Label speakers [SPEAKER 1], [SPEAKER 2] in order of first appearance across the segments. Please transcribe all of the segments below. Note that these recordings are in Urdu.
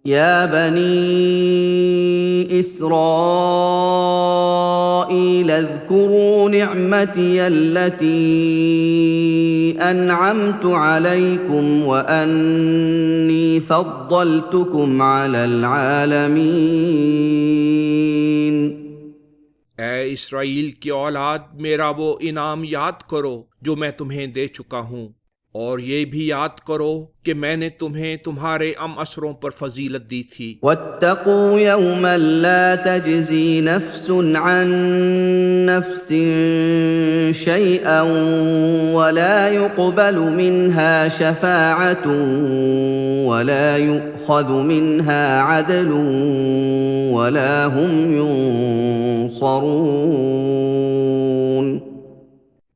[SPEAKER 1] يا بني إسرائيل اذكروا نعمتي التي أنعمت عليكم وأني فضلتكم على العالمين.
[SPEAKER 2] اے اسرائیل کی اولاد، میرا وہ انعام یاد کرو جو میں تمہیں دے چکا ہوں، اور یہ بھی یاد کرو کہ میں نے تمہیں تمہارے اثروں پر فضیلت دی تھی۔
[SPEAKER 1] واتقوا يوما لا تجزي نفس عن نفس شيئا ولا يقبل منها شفاعة ولا يؤخذ منها عدل ولا هم ينصرون۔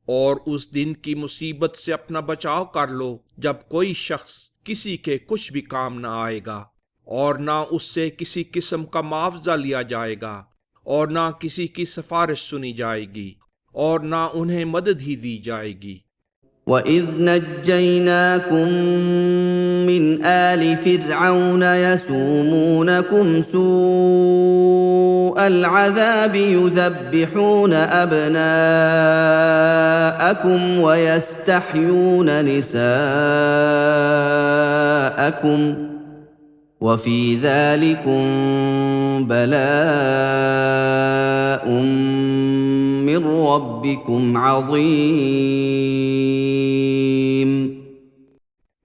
[SPEAKER 2] اور اس دن کی مصیبت سے اپنا بچاؤ کر لو جب کوئی شخص کسی کے کچھ بھی کام نہ آئے گا، اور نہ اس سے کسی قسم کا معاوضہ لیا جائے گا، اور نہ کسی کی سفارش سنی جائے گی، اور نہ انہیں مدد ہی دی جائے گی۔
[SPEAKER 1] وَإِذْ نَجَّيْنَاكُمْ مِنْ آلِ فِرْعَوْنَ يَسُومُونَكُمْ سُوءَ الْعَذَابِ يُذَبِّحُونَ أَبْنَاءَكُمْ وَيَسْتَحْيُونَ نِسَاءَكُمْ وَفِي ذَلِكُمْ بَلَاءٌ مِّن رَّبِّكُمْ عَظِيمٌ۔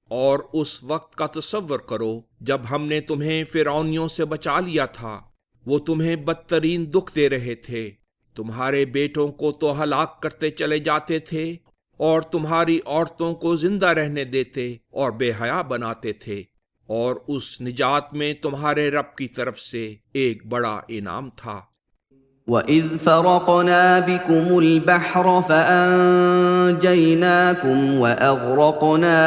[SPEAKER 2] اور اس وقت کا تصور کرو جب ہم نے تمہیں فرعونیوں سے بچا لیا تھا، وہ تمہیں بدترین دکھ دے رہے تھے، تمہارے بیٹوں کو تو ہلاک کرتے چلے جاتے تھے، اور تمہاری عورتوں کو زندہ رہنے دیتے اور بے حیا بناتے تھے، اور اس نجات میں تمہارے رب کی طرف سے ایک بڑا انعام تھا۔
[SPEAKER 1] وَإِذْ فَرَقْنَا بِكُمُ الْبَحْرَ فَأَنجَيْنَاكُمْ وَأَغْرَقْنَا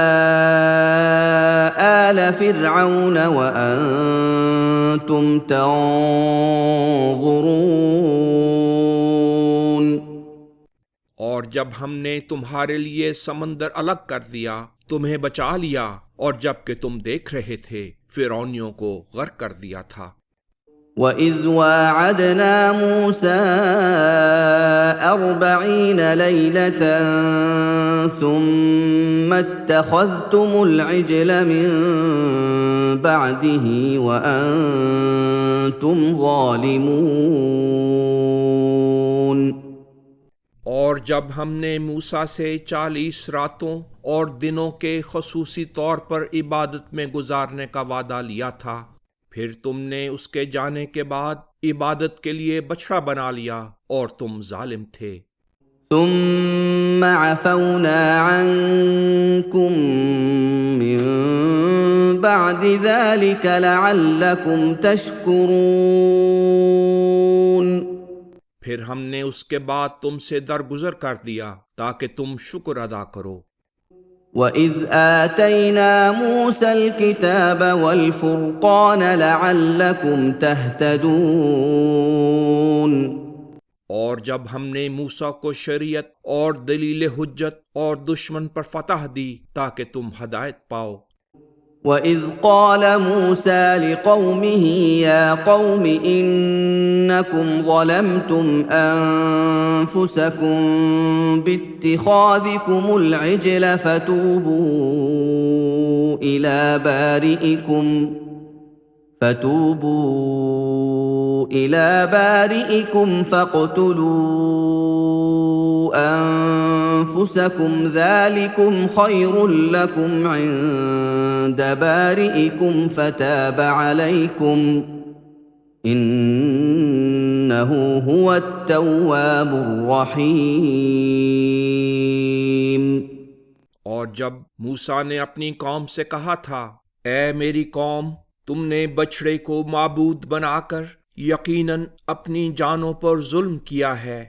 [SPEAKER 1] آلَ فِرْعَوْنَ وَأَنْتُمْ تَنظُرُونَ۔
[SPEAKER 2] اور جب ہم نے تمہارے لیے سمندر الگ کر دیا، تمہیں بچا لیا، اور جب کہ تم دیکھ رہے تھے فرعونیوں کو غرق کر دیا تھا۔
[SPEAKER 1] وَإِذْ وَاعَدْنَا مُوسَىٰ 40 لَيْلَةً ثُمَّ اتَّخَذْتُمُ الْعِجْلَ مِن بَعْدِهِ وَأَنْتُمْ ظَالِمُونَ۔
[SPEAKER 2] اور جب ہم نے موسیٰ سے 40 راتوں اور دنوں کے خصوصی طور پر عبادت میں گزارنے کا وعدہ لیا تھا، پھر تم نے اس کے جانے کے بعد عبادت کے لیے بچھڑا بنا لیا اور تم ظالم تھے۔
[SPEAKER 1] ثُمَّ عَفَوْنَا عَنْكُمْ مِنْ بَعْدِ ذَلِكَ لَعَلَّكُمْ تَشْكُرُونَ۔
[SPEAKER 2] پھر ہم نے اس کے بعد تم سے درگزر کر دیا تاکہ تم شکر ادا کرو۔
[SPEAKER 1] وَإِذْ آتَيْنَا مُوسَى الْكِتَابَ وَالْفُرْقَانَ لَعَلَّكُمْ تَهْتَدُونَ۔
[SPEAKER 2] اور جب ہم نے موسیٰ کو شریعت اور دلیل حجت اور دشمن پر فتح دی تاکہ تم ہدایت پاؤ۔
[SPEAKER 1] وَإِذْ قَالَ مُوسَىٰ لِقَوْمِهِ يَا قَوْمِ إِنَّكُمْ ظَلَمْتُمْ أَنفُسَكُمْ بِاتِّخَاذِكُمُ الْعِجْلَ فَتُوبُوا إِلَىٰ بَارِئِكُمْ فَاقْتُلُوا أَنفُسَكُمْ ذَٰلِكُمْ خَيْرٌ لَّكُمْ عِندَ بَارِئِكُمْ فَتَابَ عَلَيْكُمْ إِنَّهُ هُوَ التَّوَّابُ الرَّحِيمُ۔
[SPEAKER 2] اور جب موسیٰ نے اپنی قوم سے کہا تھا، اے میری قوم، تم نے بچھڑے کو معبود بنا کر یقیناً اپنی جانوں پر ظلم کیا ہے،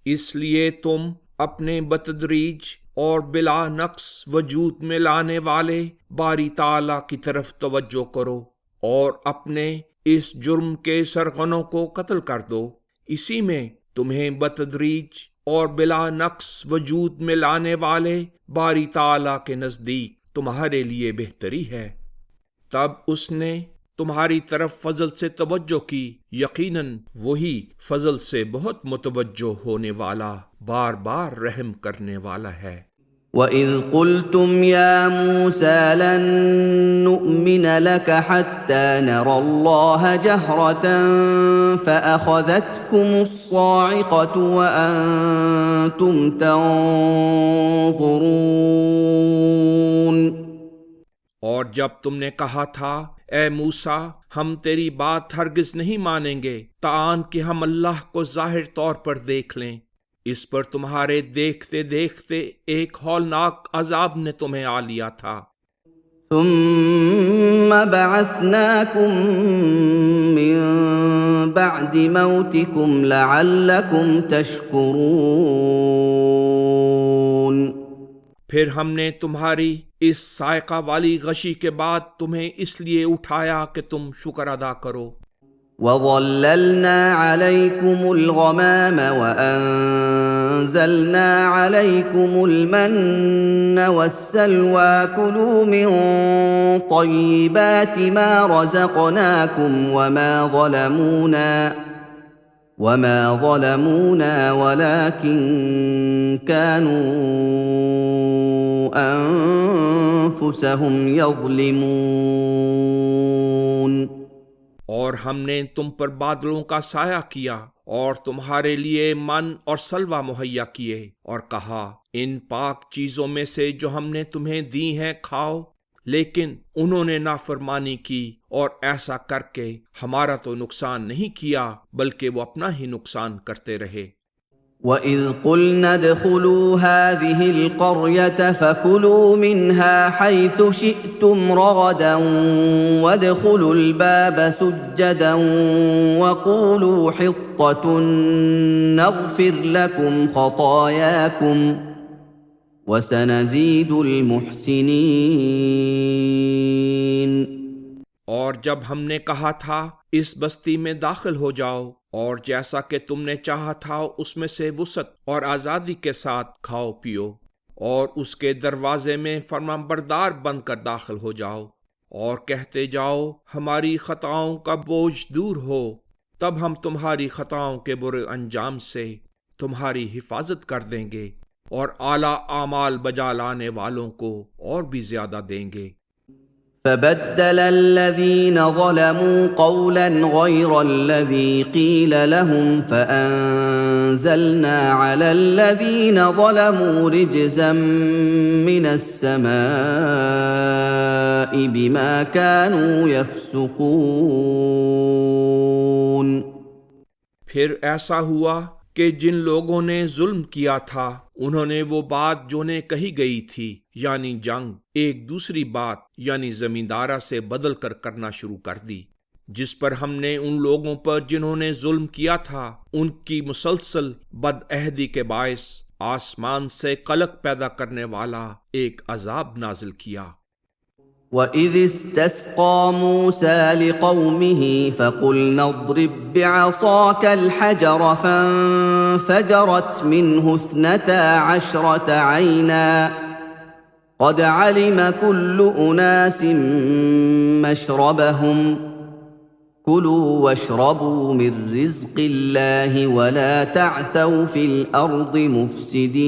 [SPEAKER 2] اس لیے تم اپنے بتدریج اور بلا نقص وجود میں لانے والے باری تعالیٰ کی طرف توجہ کرو، اور اپنے اس جرم کے سرغنوں کو قتل کر دو، اسی میں تمہیں بتدریج اور بلا نقص وجود میں لانے والے باری تعالیٰ کے نزدیک تمہارے لیے بہتری ہے۔ تب اس نے تمہاری طرف فضل سے توجہ کی، یقیناً وہی فضل سے بہت متوجہ ہونے والا، بار بار رحم کرنے والا ہے۔
[SPEAKER 1] وَإِذْ قُلْتُمْ يَا مُوسَىٰ لَن نُّؤْمِنَ لَكَ حَتَّىٰ نَرَى اللَّهَ جَهْرَةً فَأَخَذَتْكُمُ الصَّاعِقَةُ وَأَنتُمْ تَنظُرُونَ۔
[SPEAKER 2] اور جب تم نے کہا تھا اے موسیٰ ہم تیری بات ہرگز نہیں مانیں گے تاں کہ ہم اللہ کو ظاہر طور پر دیکھ لیں، اس پر تمہارے دیکھتے دیکھتے ایک ہولناک عذاب نے تمہیں آ لیا تھا۔
[SPEAKER 1] ثُمَّ بَعَثْنَاكُم مِّن بَعْدِ مَوْتِكُمْ لَعَلَّكُمْ تَشْكُرُونَ۔
[SPEAKER 2] پھر ہم نے تمہاری اس سائقہ والی غشی کے بعد تمہیں اس لیے اٹھایا کہ تم شکر ادا کرو۔
[SPEAKER 1] وَظَلَّلْنَا عَلَيْكُمُ الْغَمَامَ وَأَنزَلْنَا عَلَيْكُمُ الْمَنَّ وَالسَّلْوَىٰ كُلُوا مِن طَيِّبَاتِ مَا رَزَقْنَاكُمْ وَمَا ظَلَمُونَا وَلَٰكِن كَانُوا أَنفُسَهُمْ يَظْلِمُونَ۔
[SPEAKER 2] اور ہم نے تم پر بادلوں کا سایہ کیا اور تمہارے لیے من اور سلوہ مہیا کیے، اور کہا ان پاک چیزوں میں سے جو ہم نے تمہیں دی ہیں کھاؤ، لیکن انہوں نے نافرمانی کی اور ایسا کر کے ہمارا تو نقصان نہیں کیا بلکہ وہ اپنا ہی نقصان کرتے رہے۔
[SPEAKER 1] وَإِذْ قُلْنَا ادْخُلُوا هَٰذِهِ الْقَرْيَةَ فَكُلُوا مِنْهَا حَيْثُ شِئْتُمْ رَغَدًا وَادْخُلُوا الْبَابَ سُجَّدًا وَقُولُوا حِطَّةٌ نَّغْفِرْ لَكُمْ خَطَايَاكُمْ وَسَنَزِيدُ الْمُحْسِنِينَ۔
[SPEAKER 2] اور جب ہم نے کہا تھا اس بستی میں داخل ہو جاؤ اور جیسا کہ تم نے چاہا تھا اس میں سے وسعت اور آزادی کے ساتھ کھاؤ پیو، اور اس کے دروازے میں فرمانبردار بن کر داخل ہو جاؤ، اور کہتے جاؤ ہماری خطاؤں کا بوجھ دور ہو، تب ہم تمہاری خطاؤں کے برے انجام سے تمہاری حفاظت کر دیں گے اور اعلیٰ اعمال بجا لانے والوں کو اور بھی زیادہ دیں گے۔
[SPEAKER 1] فَبَدَّلَ الَّذِينَ ظَلَمُوا قَوْلًا غَيْرَ الَّذِي قِيلَ لَهُمْ فَأَنزَلْنَا عَلَى الَّذِينَ ظَلَمُوا رِجْزًا مِّنَ السَّمَاءِ بِمَا كَانُوا يَفْسُقُونَ۔
[SPEAKER 2] پھر ایسا ہوا کہ جن لوگوں نے ظلم کیا تھا انہوں نے وہ بات جو نے کہی گئی تھی یعنی جنگ ایک دوسری بات یعنی زمیندارہ سے بدل کر کرنا شروع کر دی، جس پر ہم نے ان لوگوں پر جنہوں نے ظلم کیا تھا ان کی مسلسل بد عہدی کے باعث آسمان سے قلق پیدا کرنے والا ایک عذاب نازل کیا۔
[SPEAKER 1] وَإِذِ اسْتَسْقَىٰ مُوسَىٰ لِقَوْمِهِ فَقُلْنَا اضْرِب بِّعَصَاكَ الْحَجَرَ فَانفَجَرَتْ مِنْهُ 12 عَيْنًا قَدْ عَلِمَ كُلُّ أُنَاسٍ مَّشْرَبَهُمْ كُلُوا وَاشْرَبُوا مِن رِّزْقِ اللَّهِ وَلَا تَعْثَوْا فِي الْأَرْضِ مُفْسِدِينَ۔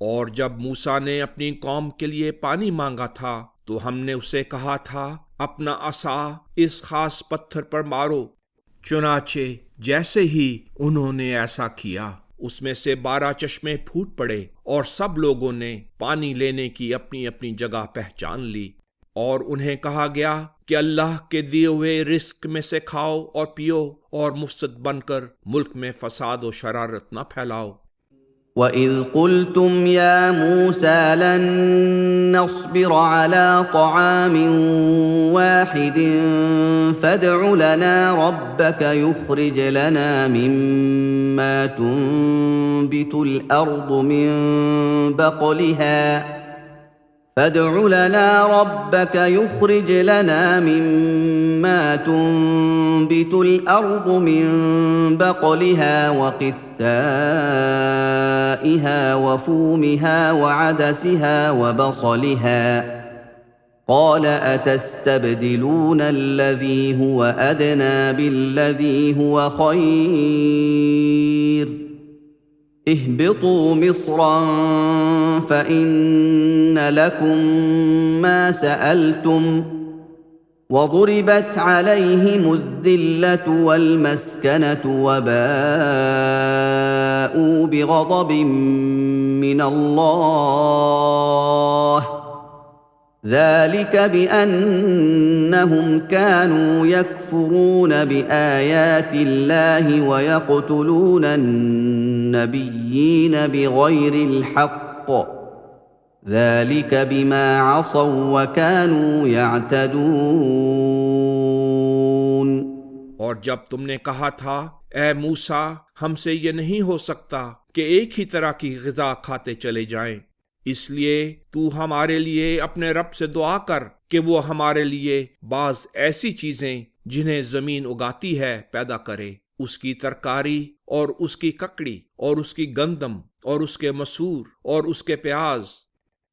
[SPEAKER 2] اور جب موسیٰ نے اپنی قوم کے لیے پانی مانگا تھا تو ہم نے اسے کہا تھا اپنا عصا اس خاص پتھر پر مارو، چنانچہ جیسے ہی انہوں نے ایسا کیا اس میں سے 12 چشمے پھوٹ پڑے اور سب لوگوں نے پانی لینے کی اپنی اپنی جگہ پہچان لی، اور انہیں کہا گیا کہ اللہ کے دیے ہوئے رزق میں سے کھاؤ اور پیو اور مفسد بن کر ملک میں فساد و شرارت نہ پھیلاؤ۔
[SPEAKER 1] وَإِذْ قُلْتُمْ يَا مُوسَىٰ لَن نَّصْبِرَ عَلَىٰ طَعَامٍ وَاحِدٍ فَادْعُ لَنَا رَبَّكَ يُخْرِجْ لَنَا مِمَّا تُنبِتُ الْأَرْضُ مِن بَقْلِهَا فادع لنا ربك يخرج لنا مما تنبت الأرض من بقلها وقثائها وفومها وعدسها وبصلها قال اتستبدلون الذي هو ادنى بالذي هو خير اهبطوا مصرا فان لكم ما سالتم وضربت عليهم الذله والمسكنه وباءوا بغضب من الله ذلك بانهم كانوا يكفرون بايات الله ويقتلون النبيين بغير الحق ذلك بما عصوا وكانوا يعتدون۔
[SPEAKER 2] اور جب تم نے کہا تھا اے موسیٰ ہم سے یہ نہیں ہو سکتا کہ ایک ہی طرح کی غذا کھاتے چلے جائیں، اس لیے تو ہمارے لیے اپنے رب سے دعا کر کہ وہ ہمارے لیے بعض ایسی چیزیں جنہیں زمین اگاتی ہے پیدا کرے، اس کی ترکاری اور اس کی ککڑی اور اس کی گندم اور اس کے مسور اور اس کے پیاز۔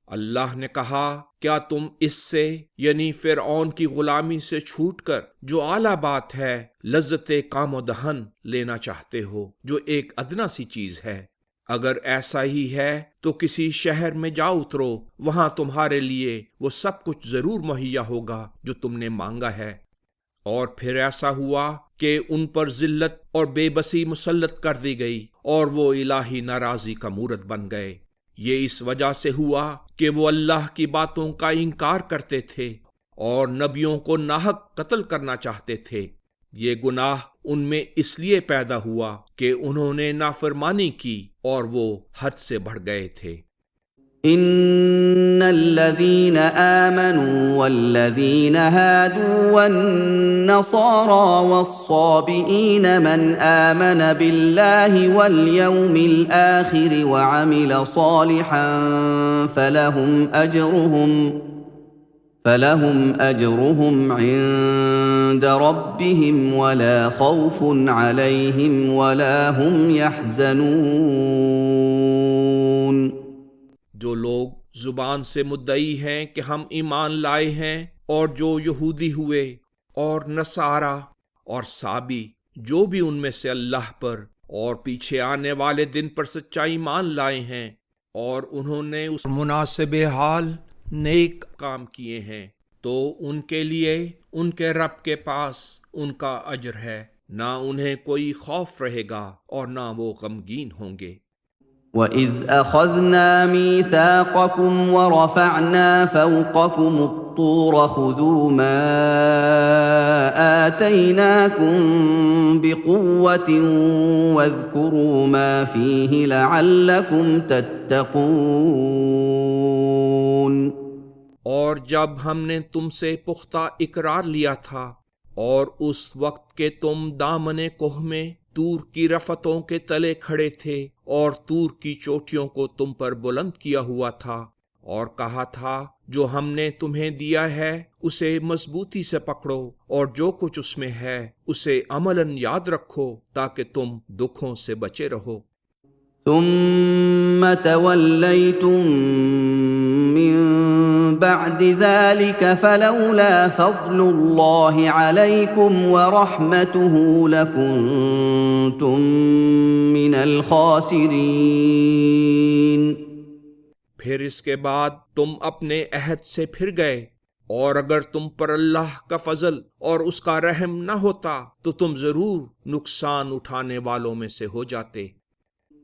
[SPEAKER 2] اللہ نے کہا کیا تم اس سے یعنی فرعون کی غلامی سے چھوٹ کر جو اعلیٰ بات ہے لذت کام و دہن لینا چاہتے ہو جو ایک ادنا سی چیز ہے؟ اگر ایسا ہی ہے تو کسی شہر میں جا اترو، وہاں تمہارے لیے وہ سب کچھ ضرور مہیا ہوگا جو تم نے مانگا ہے۔ اور پھر ایسا ہوا کہ ان پر ذلت اور بے بسی مسلط کر دی گئی اور وہ الہی ناراضی کا مورد بن گئے۔ یہ اس وجہ سے ہوا کہ وہ اللہ کی باتوں کا انکار کرتے تھے اور نبیوں کو ناحق قتل کرنا چاہتے تھے۔ یہ گناہ ان میں اس لیے پیدا ہوا کہ انہوں نے نافرمانی کی اور وہ حد سے بڑھ گئے تھے۔
[SPEAKER 1] ان الذين امنوا والذين هادوا والنصارى والصابئين من امن بالله واليوم الاخر وعمل صالحا فلهم اجرهم عند ربهم ولا خوف عليهم ولا هم يحزنون۔
[SPEAKER 2] جو لوگ زبان سے مدعی ہیں کہ ہم ایمان لائے ہیں اور جو یہودی ہوئے اور نصارہ اور صابی جو بھی ان میں سے اللہ پر اور پیچھے آنے والے دن پر سچا ایمان لائے ہیں اور انہوں نے اس مناسب حال نیک کام کیے ہیں تو ان کے لیے ان کے رب کے پاس ان کا اجر ہے، نہ انہیں کوئی خوف رہے گا اور نہ وہ غمگین ہوں گے۔
[SPEAKER 1] وَإِذْ أَخَذْنَا مِيثَاقَكُمْ وَرَفَعْنَا فَوْقَكُمُ الطُّورَ خُذُوا مَا آتَيْنَاكُمْ بِقُوَّةٍ وَاذْكُرُوا مَا فِيهِ لَعَلَّكُمْ تَتَّقُونَ۔
[SPEAKER 2] اور جب ہم نے تم سے پختہ اقرار لیا تھا اور اس وقت کہ تم دامن کوہ میں طور کی رفتوں کے تلے کھڑے تھے اور طور کی چوٹیوں کو تم پر بلند کیا ہوا تھا، اور کہا تھا جو ہم نے تمہیں دیا ہے اسے مضبوطی سے پکڑو اور جو کچھ اس میں ہے اسے عملاً یاد رکھو تاکہ تم دکھوں سے بچے رہو۔
[SPEAKER 1] ثم تولیتم من بعد ذلك فلولا فضل الله عليكم ورحمته لكنتم من الخاسرين۔
[SPEAKER 2] پھر اس کے بعد تم اپنے عہد سے پھر گئے، اور اگر تم پر اللہ کا فضل اور اس کا رحم نہ ہوتا تو تم ضرور نقصان اٹھانے والوں میں سے ہو جاتے۔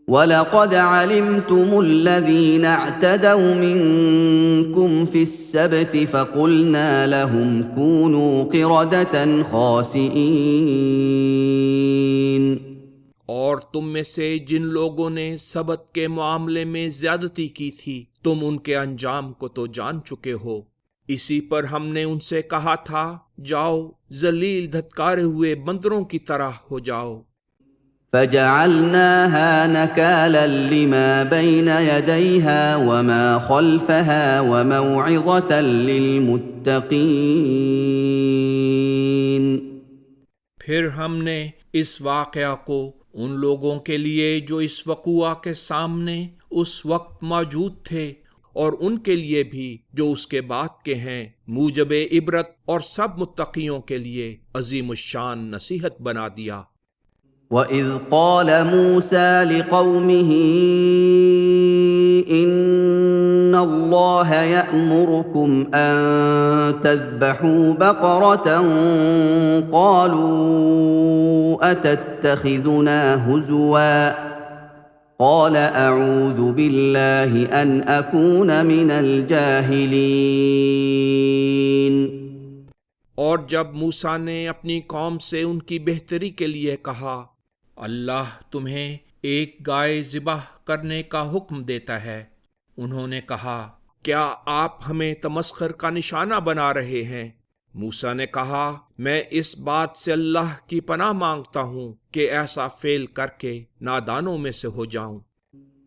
[SPEAKER 1] وَلَقَدْ عَلِمْتُمُ الَّذِينَ اعْتَدَوْا مِنكُمْ فِي السَّبْتِ فَقُلْنَا لَهُمْ كُونُوا قِرَدَةً خَاسِئِينَ۔
[SPEAKER 2] اور تم میں سے جن لوگوں نے سبت کے معاملے میں زیادتی کی تھی تم ان کے انجام کو تو جان چکے ہو، اسی پر ہم نے ان سے کہا تھا جاؤ ذلیل دھتکارے ہوئے بندروں کی طرح ہو جاؤ۔
[SPEAKER 1] فَجَعَلْنَاهَا نَكَالًا لِمَا بَيْنَ يَدَيْهَا وَمَا خَلْفَهَا وَمَوْعِظَةً لِلْمُتَّقِينَ۔
[SPEAKER 2] پھر ہم نے اس واقعہ کو ان لوگوں کے لیے جو اس وقوعہ کے سامنے اس وقت موجود تھے اور ان کے لیے بھی جو اس کے بعد کے ہیں موجب عبرت، اور سب متقیوں کے لیے عظیم الشان نصیحت بنا دیا۔
[SPEAKER 1] وَإِذْ قَالَ مُوسَىٰ لِقَوْمِهِ إِنَّ اللَّهَ يَأْمُرُكُمْ أَن تَذْبَحُوا بَقَرَةً قَالُوا أَتَتَّخِذُنَا هُزُوًا قال اعوذ باللہ ان اکون من الجاہلین۔
[SPEAKER 2] اور جب موسیٰ نے اپنی قوم سے ان کی بہتری کے لیے کہا، اللہ تمہیں ایک گائے ذبح کرنے کا حکم دیتا ہے، انہوں نے کہا کیا آپ ہمیں تمسخر کا نشانہ بنا رہے ہیں؟ موسیٰ نے کہا میں اس بات سے اللہ کی پناہ مانگتا ہوں کہ ایسا فعل کر کے نادانوں میں سے ہو جاؤں۔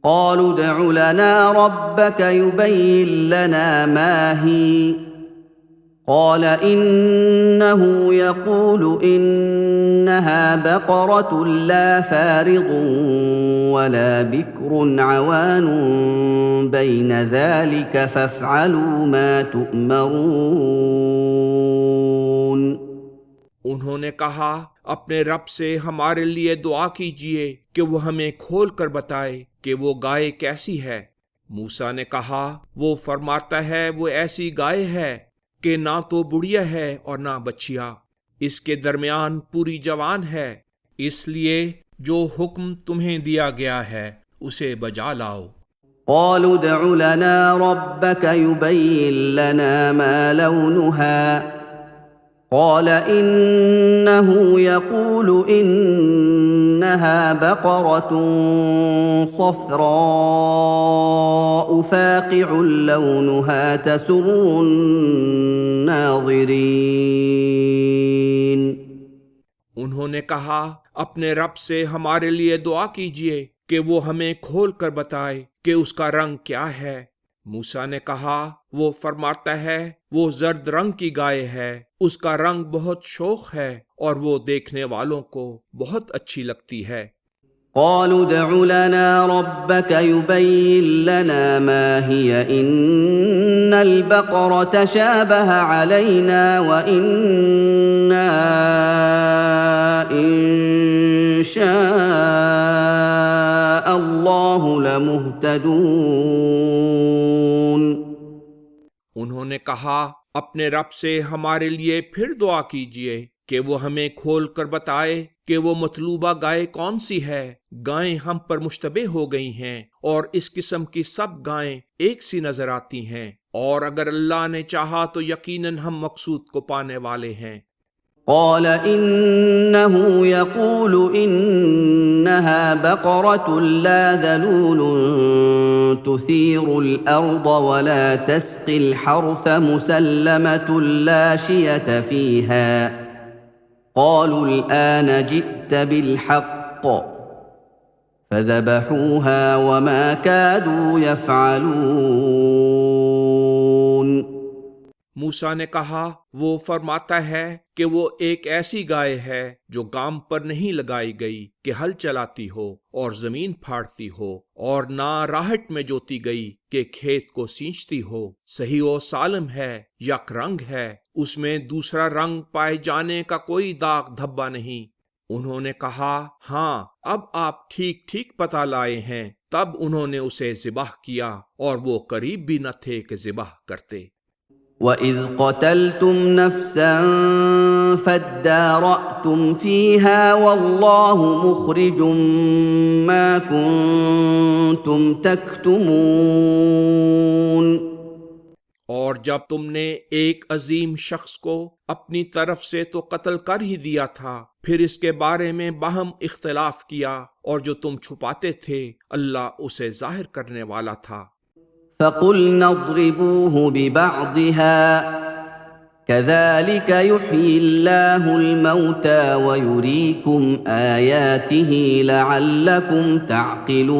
[SPEAKER 1] قالوا ادع لنا ربك يبين لنا ما هي قال إنه يقول إنها بقرة لا فارض ولا بكر عوان بين ذلك فافعلوا ما تؤمرون۔
[SPEAKER 2] انہوں نے کہا اپنے رب سے ہمارے لیے دعا کیجئے کہ وہ ہمیں کھول کر بتائے کہ وہ گائے کیسی ہے۔ موسیٰ نے کہا وہ فرماتا ہے وہ ایسی گائے ہے کہ نہ تو بڑھیا ہے اور نہ بچیا، اس کے درمیان پوری جوان ہے، اس لیے جو حکم تمہیں دیا گیا ہے اسے بجا لاؤ۔
[SPEAKER 1] قالوا ادع لنا ربك يبين لنا ما لونها قال إنه يقول إنها بقرة صفراء فاقع لونها تسر الناظرين۔
[SPEAKER 2] انہوں نے کہا اپنے رب سے ہمارے لیے دعا کیجئے کہ وہ ہمیں کھول کر بتائے کہ اس کا رنگ کیا ہے۔ موسیٰ نے کہا وہ فرماتا ہے وہ زرد رنگ کی گائے ہے، اس کا رنگ بہت شوخ ہے اور وہ دیکھنے والوں کو بہت اچھی لگتی ہے۔
[SPEAKER 1] قالوا ادع لنا ربك يبين لنا ما هي إن البقرة شابه علينا وإنا إن شاء الله لمهتدون۔
[SPEAKER 2] انہوں نے کہا اپنے رب سے ہمارے لیے پھر دعا کیجئے کہ وہ ہمیں کھول کر بتائے کہ وہ مطلوبہ گائے کون سی ہے۔ گائیں ہم پر مشتبہ ہو گئی ہیں اور اس قسم کی سب گائیں ایک سی نظر آتی ہیں، اور اگر اللہ نے چاہا تو یقیناً ہم مقصود کو پانے والے ہیں۔
[SPEAKER 1] قال إنه يقول إنها بقرة لا ذلول تثير الأرض ولا تسقي الحرث مسلمة لا شية فيها قالوا الآن جئت بالحق فذبحوها وما كادوا يفعلون۔
[SPEAKER 2] موسیٰ نے کہا وہ فرماتا ہے کہ وہ ایک ایسی گائے ہے جو گام پر نہیں لگائی گئی کہ ہل چلاتی ہو اور زمین پھاڑتی ہو، اور نہ راہٹ میں جوتی گئی کہ کھیت کو سینچتی ہو، صحیح و سالم ہے، یک رنگ ہے، اس میں دوسرا رنگ پائے جانے کا کوئی داغ دھبا نہیں۔ انہوں نے کہا ہاں اب آپ ٹھیک ٹھیک پتہ لائے ہیں۔ تب انہوں نے اسے ذبح کیا اور وہ قریب بھی نہ تھے کہ ذبح کرتے۔
[SPEAKER 1] وَإِذْ قَتَلْتُمْ نَفْسًا فَادَّارَأْتُمْ فِيهَا وَاللَّهُ مُخْرِجٌ مَا كُنتُمْ تَكْتُمُونَ۔
[SPEAKER 2] اور جب تم نے ایک عظیم شخص کو اپنی طرف سے تو قتل کر ہی دیا تھا، پھر اس کے بارے میں باہم اختلاف کیا، اور جو تم چھپاتے تھے اللہ اسے ظاہر کرنے والا تھا۔
[SPEAKER 1] فَقُلْنَا اضْرِبُوهُ بِبَعْضِهَا كَذَلِكَ يُحْيِي اللَّهُ الْمَوْتَى وَيُرِيكُمْ آيَاتِهِ لَعَلَّكُمْ تَعْقِلُونَ۔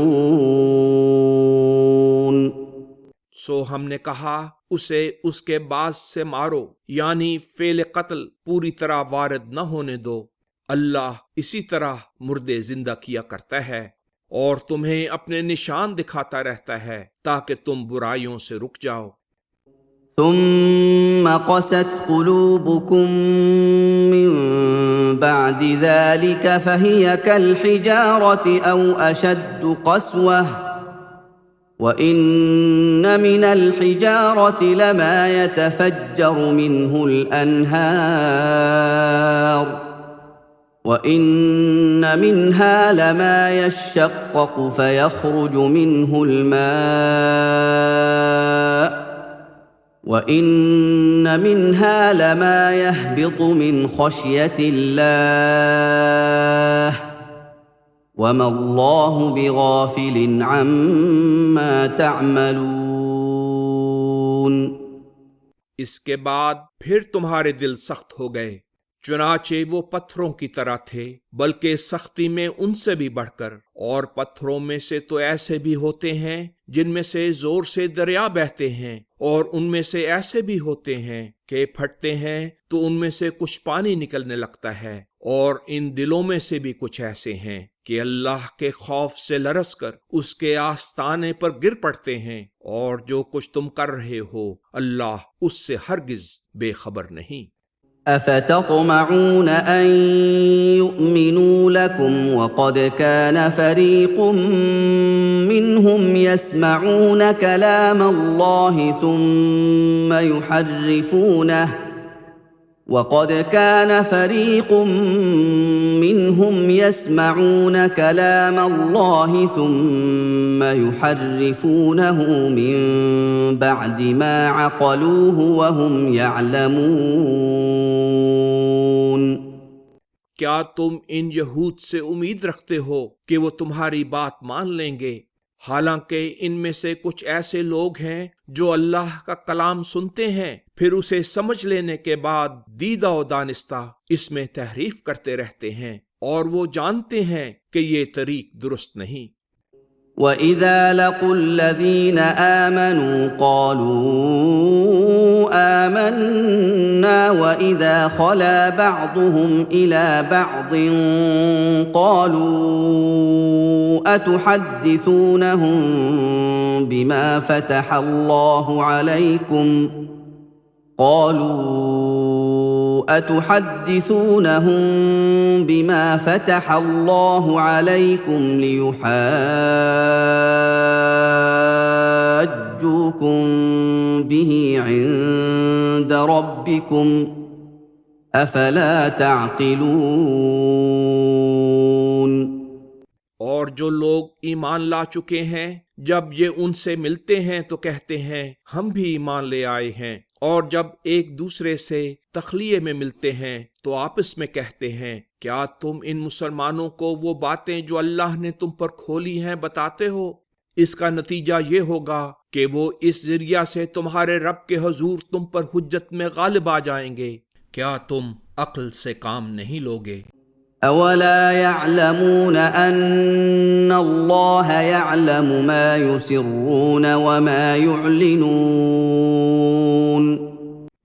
[SPEAKER 2] سو ہم نے کہا اسے اس کے بعض سے مارو، یعنی فعل قتل پوری طرح وارد نہ ہونے دو۔ اللہ اسی طرح مردے زندہ کیا کرتا ہے، اور تمہیں اپنے نشان دکھاتا رہتا ہے تاکہ تم برائیوں سے رک جاؤ۔
[SPEAKER 1] ثم قست قلوبكم من بعد ذلك فهي كالحجارة أو أشد قسوة وإن من الحجارة لما يتفجر منه الأنهار وإن منها لما يشقق فيخرج منه الماء وَإِنَّ مِنْهَا لَمَا يَهْبِطُ مِنْ خَشْيَةِ اللَّهِ وَمَا اللَّهُ بِغَافِلٍ عَمَّا تَعْمَلُونَ۔
[SPEAKER 2] اس کے بعد پھر تمہارے دل سخت ہو گئے، چنانچہ وہ پتھروں کی طرح تھے، بلکہ سختی میں ان سے بھی بڑھ کر، اور پتھروں میں سے تو ایسے بھی ہوتے ہیں جن میں سے زور سے دریا بہتے ہیں، اور ان میں سے ایسے بھی ہوتے ہیں کہ پھٹتے ہیں تو ان میں سے کچھ پانی نکلنے لگتا ہے، اور ان دلوں میں سے بھی کچھ ایسے ہیں کہ اللہ کے خوف سے لرز کر اس کے آستانے پر گر پڑتے ہیں، اور جو کچھ تم کر رہے ہو اللہ اس سے ہرگز بے خبر نہیں۔
[SPEAKER 1] افتطمعون ان يؤمنوا لكم وقد كان فريق منهم يسمعون كلام الله ثم يحرفونه من بعد ما عقلوه وهم يعلمون۔
[SPEAKER 2] کیا تم ان یہود سے امید رکھتے ہو کہ وہ تمہاری بات مان لیں گے، حالانکہ ان میں سے کچھ ایسے لوگ ہیں جو اللہ کا کلام سنتے ہیں، پھر اسے سمجھ لینے کے بعد دیدہ و دانستہ اس میں تحریف کرتے رہتے ہیں، اور وہ جانتے ہیں کہ یہ طریق درست نہیں۔
[SPEAKER 1] وَإِذَا لَقُوا الَّذِينَ آمَنُوا قَالُوا آمَنَّا وَإِذَا خَلَا بَعْضُهُمْ إِلَى بَعْضٍ قَالُوا أَتُحَدِّثُونَهُم بِمَا فَتَحَ اللَّهُ عَلَيْكُمْ لِيُحَاجُّوكُم بِهِ عِندَ رَبِّكُمْ أَفَلَا تَعْقِلُونَ۔
[SPEAKER 2] اور جو لوگ ایمان لا چکے ہیں جب یہ ان سے ملتے ہیں تو کہتے ہیں ہم بھی ایمان لے آئے ہیں، اور جب ایک دوسرے سے تخلیے میں ملتے ہیں تو آپس میں کہتے ہیں کیا تم ان مسلمانوں کو وہ باتیں جو اللہ نے تم پر کھولی ہیں بتاتے ہو؟ اس کا نتیجہ یہ ہوگا کہ وہ اس ذریعہ سے تمہارے رب کے حضور تم پر حجت میں غالب آ جائیں گے۔ کیا تم عقل سے کام نہیں لوگے؟
[SPEAKER 1] اولا يعلمون ان اللہ يعلم ما يسرون وما يعلنون۔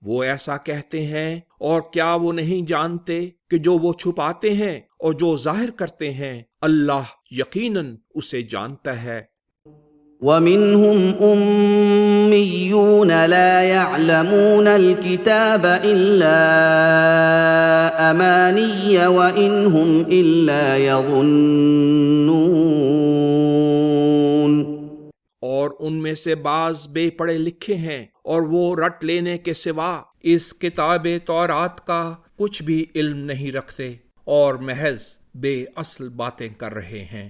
[SPEAKER 2] وہ ایسا کہتے ہیں، اور کیا وہ نہیں جانتے کہ جو وہ چھپاتے ہیں اور جو ظاہر کرتے ہیں اللہ یقیناً اسے جانتا ہے۔
[SPEAKER 1] وَمِنْهُمْ أُمِّيُّونَ لَا يَعْلَمُونَ الْكِتَابَ إِلَّا أَمَانِيَّ وَإِنْ هُمْ إِلَّا يَظُنُّونَ۔
[SPEAKER 2] اور ان میں سے بعض بے پڑھے لکھے ہیں، اور وہ رٹ لینے کے سوا اس کتاب تورات کا کچھ بھی علم نہیں رکھتے، اور محض بے اصل باتیں کر رہے ہیں۔